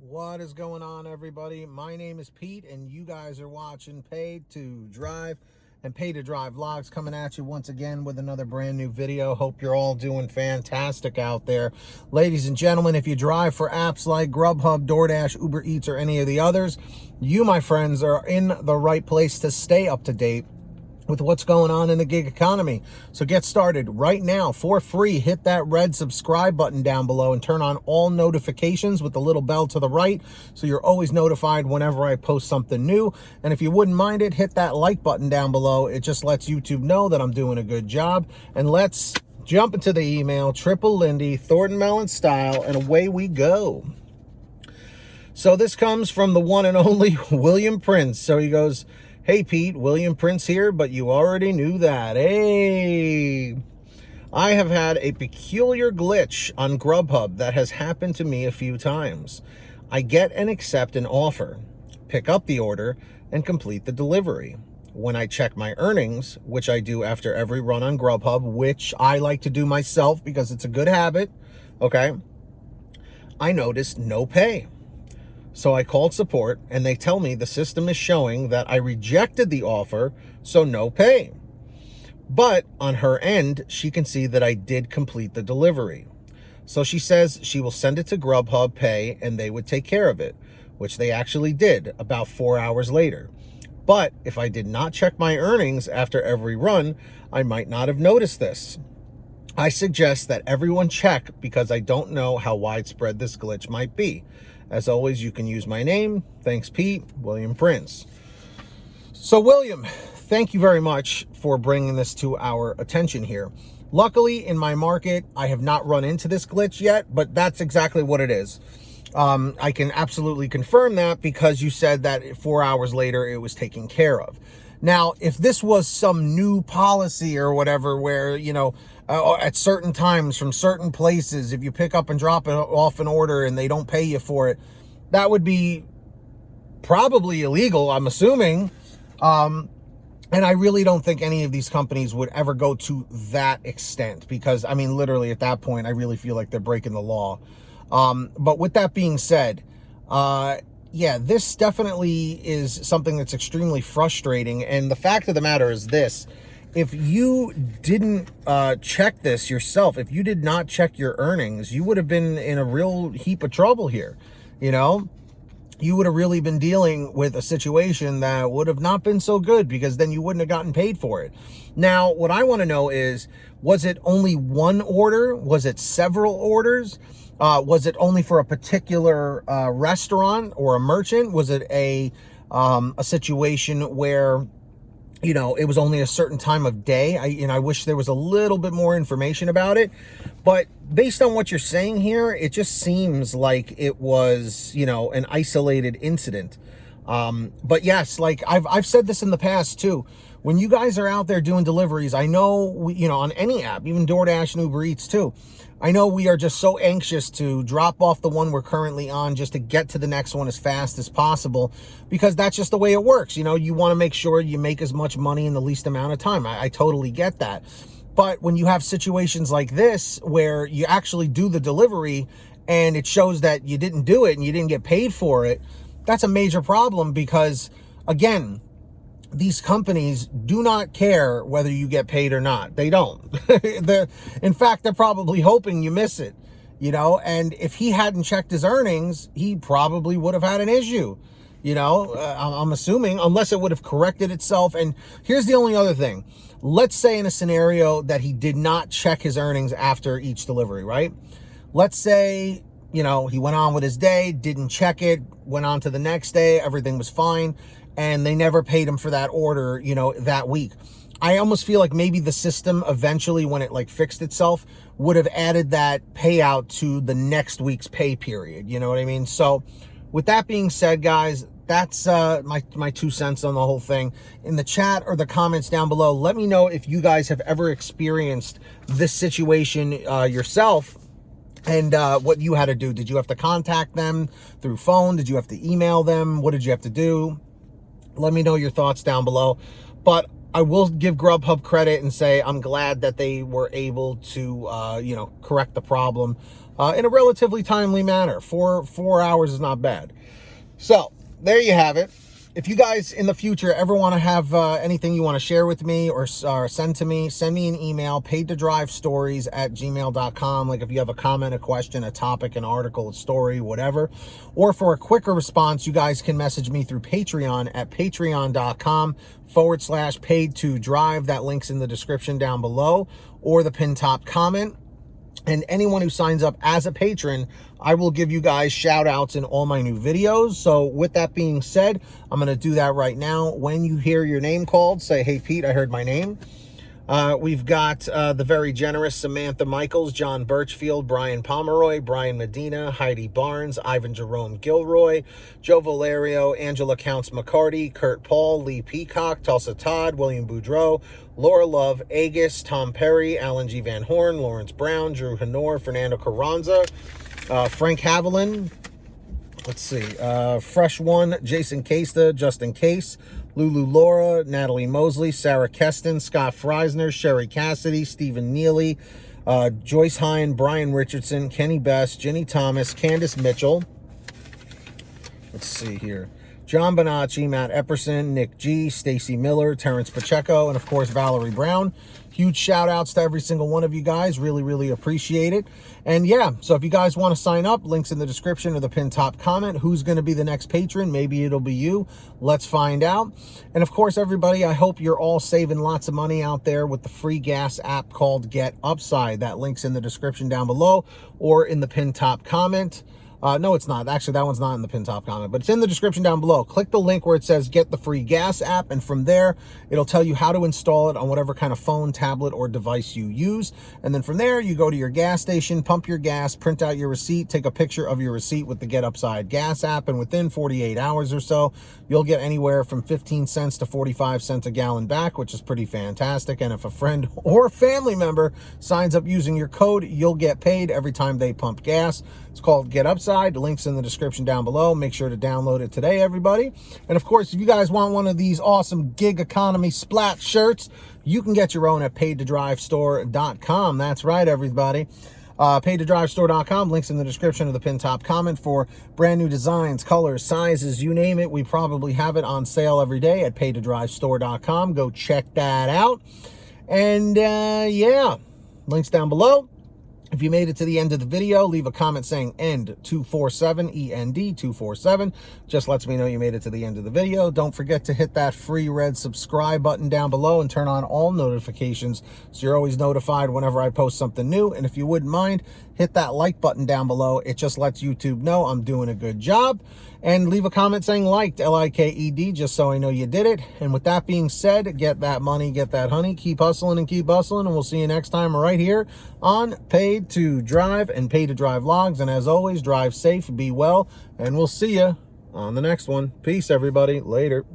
What is going on, everybody? My name is Pete, and you guys are watching Paid to Drive and Pay to Drive Vlogs, coming at you once again with another brand new video. Hope you're all doing fantastic out there. Ladies and gentlemen, if you drive for apps like Grubhub, DoorDash, Uber Eats, or any of the others, you, my friends, are in the right place to stay up to date with what's going on in the gig economy. So get started right now for free. Hit that red subscribe button down below and turn on all notifications with the little bell to the right so you're always notified whenever I post something new. And if you wouldn't mind it, hit that like button down below. It just lets YouTube know that I'm doing a good job. And let's jump into the email, Triple Lindy, Thornton Mellon style, and away we go. So this comes from the one and only William Prince. So he goes, "Hey Pete, William Prince here, but you already knew that. Hey, I have had a peculiar glitch on Grubhub that has happened to me a few times. I get and accept an offer, pick up the order, and complete the delivery. When I check my earnings, which I do after every run on Grubhub, which I like to do myself because it's a good habit, okay, I noticed no pay. So I called support, and they tell me the system is showing that I rejected the offer, so no pay. But on her end, she can see that I did complete the delivery. So she says she will send it to Grubhub Pay, and they would take care of it, which they actually did about 4 hours later. But if I did not check my earnings after every run, I might not have noticed this. I suggest that everyone check because I don't know how widespread this glitch might be. As always, you can use my name. Thanks, Pete. William Prince." So, William, thank you very much for bringing this to our attention here. Luckily, in my market, I have not run into this glitch yet, but that's exactly what it is. I can absolutely confirm that because you said that 4 hours later it was taken care of. Now, if this was some new policy or whatever where, at certain times from certain places, if you pick up and drop off an order and they don't pay you for it, that would be probably illegal, I'm assuming. And I really don't think any of these companies would ever go to that extent because, I mean, literally at that point, I really feel like they're breaking the law. But with that being said, yeah, this definitely is something that's extremely frustrating. And the fact of the matter is this: if you didn't check this yourself, if you did not check your earnings, you would have been in a real heap of trouble here. You would have really been dealing with a situation that would have not been so good because then you wouldn't have gotten paid for it. Now, what I want to know is, was it only one order? Was it several orders? Was it only for a particular restaurant or a merchant? Was it a situation where, it was only a certain time of day? I wish there was a little bit more information about it. But based on what you're saying here, it just seems like it was, an isolated incident. But yes, like I've said this in the past too. When you guys are out there doing deliveries, I know, on any app, even DoorDash and Uber Eats too, I know we are just so anxious to drop off the one we're currently on just to get to the next one as fast as possible because that's just the way it works. You want to make sure you make as much money in the least amount of time. I totally get that. But when you have situations like this where you actually do the delivery and it shows that you didn't do it and you didn't get paid for it, that's a major problem because, again, these companies do not care whether you get paid or not. They don't. In fact, they're probably hoping you miss it, and if he hadn't checked his earnings, he probably would have had an issue, I'm assuming, unless it would have corrected itself. And here's the only other thing. Let's say in a scenario that he did not check his earnings after each delivery, right? Let's say, he went on with his day, didn't check it, went on to the next day, everything was fine, and they never paid him for that order, that week. I almost feel like maybe the system eventually, when it fixed itself, would have added that payout to the next week's pay period. You know what I mean? So with that being said, guys, that's my 2 cents on the whole thing. In the chat or the comments down below, let me know if you guys have ever experienced this situation yourself. And what you had to do. Did you have to contact them through phone? Did you have to email them? What did you have to do? Let me know your thoughts down below. But I will give Grubhub credit and say I'm glad that they were able to, correct the problem. in a relatively timely manner. Four hours is not bad. So there you have it. If you guys in the future ever want to have anything you want to share with me or send to me, send me an email, paidtodrivestories@gmail.com. Like if you have a comment, a question, a topic, an article, a story, whatever. Or for a quicker response, you guys can message me through Patreon at patreon.com/paid2drive. That link's in the description down below or the pinned top comment. And anyone who signs up as a patron, I will give you guys shout outs in all my new videos. So with that being said, I'm going to do that right now. When you hear your name called, say, hey, Pete, I heard my name. We've got the very generous Samantha Mikles, John Birchfield, Brian Pomeroy, Brian Medina, Heidi Barnes, Ivan Jerome Gilroy, Joe Valerio, Angela Counts McCarty, Kurt Paul, Lee Peacock, Tulsa Todd, William Boudreau, Laura Love, Agus, Tom Perry, Alan G. Van Horn, Lawrence Brown, Drew Honor, Fernando Carranza, Frank Haviland, let's see, Fresh One, Jason Casta, Justin Case, Lulu Laura, Natalie Mosley, Sarah Keston, Scott Freisner, Sherry Cassidy, Stephen Neely, Joyce Hine, Brian Richardson, Kenny Best, Jenny Thomas, Candace Mitchell. Let's see here. John Bonacci, Matt Epperson, Nick G, Stacy Miller, Terrence Pacheco, and of course, Valerie Brown. Huge shout outs to every single one of you guys. Really, really appreciate it. And yeah, so if you guys want to sign up, links in the description or the pinned top comment. Who's going to be the next patron? Maybe it'll be you. Let's find out. And of course, everybody, I hope you're all saving lots of money out there with the free gas app called Get Upside. That link's in the description down below or in the pinned top comment. No, it's not. Actually, that one's not in the pinned top comment, but it's in the description down below. Click the link where it says get the free gas app, and from there, it'll tell you how to install it on whatever kind of phone, tablet, or device you use. And then from there, you go to your gas station, pump your gas, print out your receipt, take a picture of your receipt with the Get Upside gas app, and within 48 hours or so, you'll get anywhere from 15 cents to 45 cents a gallon back, which is pretty fantastic. And if a friend or family member signs up using your code, you'll get paid every time they pump gas. It's called Get Upside. The link's in the description down below. Make sure to download it today, everybody. And of course, if you guys want one of these awesome gig economy splat shirts, you can get your own at paidtodrivestore.com. That's right, everybody. Paidtodrivestore.com. Links in the description of the pinned top comment for brand new designs, colors, sizes, you name it. We probably have it on sale every day at paidtodrivestore.com. Go check that out. And yeah, links down below. If you made it to the end of the video, leave a comment saying END247, END247. Just lets me know you made it to the end of the video. Don't forget to hit that free red subscribe button down below and turn on all notifications so you're always notified whenever I post something new. And if you wouldn't mind, hit that like button down below. It just lets YouTube know I'm doing a good job. And leave a comment saying liked, L-I-K-E-D, just so I know you did it. And with that being said, get that money, get that honey, keep hustling and keep bustling, and we'll see you next time right here on Paid to Drive and Paid to Drive Vlogs. And as always, drive safe, be well, and we'll see you on the next one. Peace, everybody. Later.